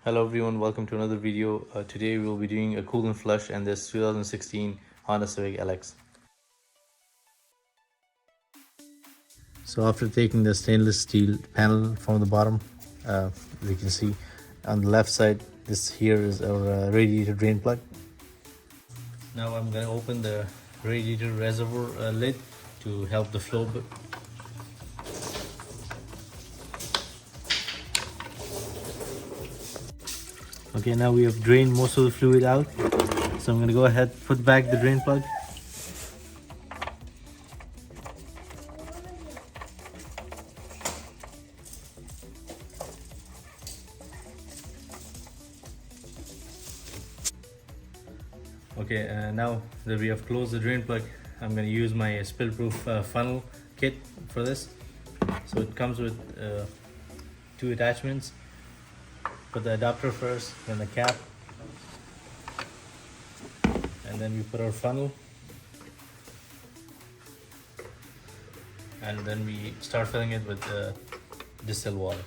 Hello everyone, welcome to another video. Today we'll be doing a coolant flush and this 2016 Honda Civic LX. So after taking the stainless steel panel from the bottom, as you can see on the left side, this here is our radiator drain plug. Now I'm going to open the radiator reservoir lid to help the flow. Okay, now we have drained most of the fluid out, so I'm going to go ahead, put back the drain plug. Okay, now that we have closed the drain plug, I'm going to use my spill-proof funnel kit for this. So it comes with two attachments. Put the adapter first, then the cap, and then we put our funnel, and then we start filling it with distilled water.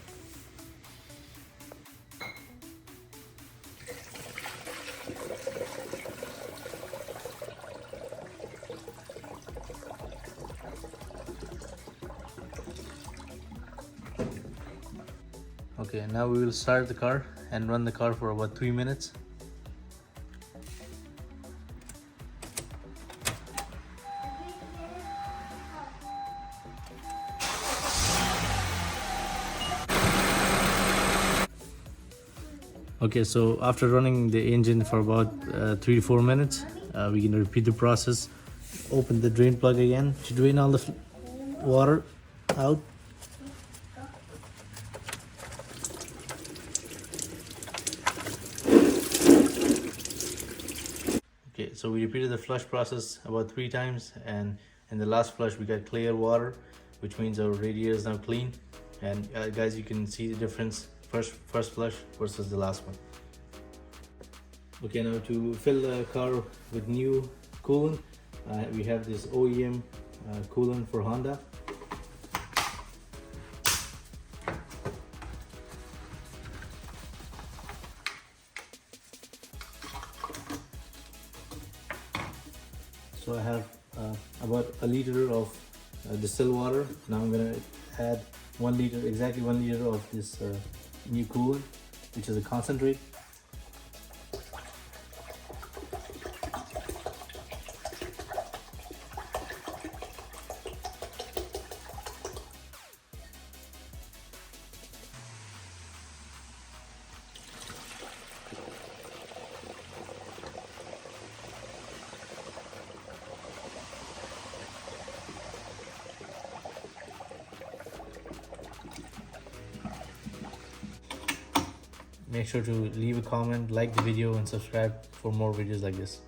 Okay, now we will start the car and run the car for about 3 minutes. Okay, so after running the engine for about 3 to 4 minutes, we can repeat the process. Open the drain plug again to drain all the water out. Okay, so we repeated the flush process about 3 times, and in the last flush we got clear water, which means our radiator is now clean. And guys, you can see the difference first flush versus the last one. Okay, now to fill the car with new coolant, we have this OEM coolant for Honda. So I have about a liter of distilled water. Now I'm gonna add 1 liter, exactly 1 liter of this new coolant, which is a concentrate. Make sure to leave a comment, like the video, and subscribe for more videos like this.